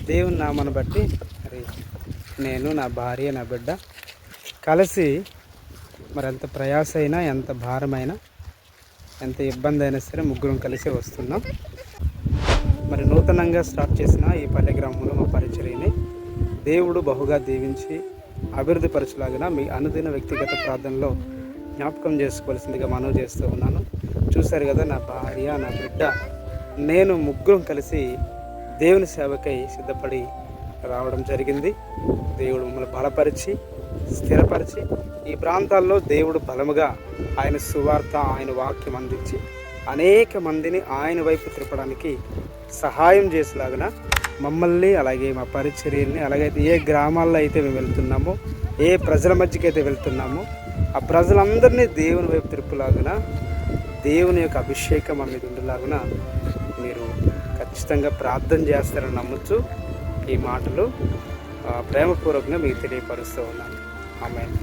దేవుని నామాన్ని బట్టి మరి నేను, నా భార్య, నా బిడ్డ కలిసి మరి ఎంత ప్రయాస అయినా, ఎంత భారమైనా, ఎంత ఇబ్బంది అయినా సరే ముగ్గురం కలిసి వస్తున్నాం. మరి నూతనంగా స్టార్ట్ చేసిన ఈ పల్లె గ్రామంలో మా పరిచర్యని దేవుడు బహుగా దీవించి అభివృద్ధి పరచులాగిన మీ అనుదిన వ్యక్తిగత ప్రార్థనలో జ్ఞాపకం చేసుకోవాల్సిందిగా మనవి చేస్తూ ఉన్నాను. చూశారు కదా, నా భార్య, నా బిడ్డ, నేను ముగ్గురం కలిసి దేవుని సేవకై సిద్ధపడి రావడం జరిగింది. దేవుడు మమ్మల్ని బలపరిచి స్థిరపరిచి ఈ ప్రాంతాల్లో దేవుడు బలముగా ఆయన సువార్త, ఆయన వాక్యం అందించి అనేక మందిని ఆయన వైపు తిప్పడానికి సహాయం చేసేలాగిన మమ్మల్ని, అలాగే మా పరిచర్యల్ని, అలాగైతే ఏ గ్రామాల్లో అయితే మేము వెళ్తున్నామో, ఏ ప్రజల మధ్యకి అయితే వెళ్తున్నామో ఆ ప్రజలందరినీ దేవుని వైపు తిప్పులాగున, దేవుని యొక్క అభిషేకం మా మీద ఉండేలాగున మీరు ఖచ్చితంగా ప్రార్థన చేస్తారని నమ్మచ్చు. ఈ మాటలు ప్రేమపూర్వకంగా మీకు తెలియపరుస్తూ ఉన్నాను. ఆమేన్.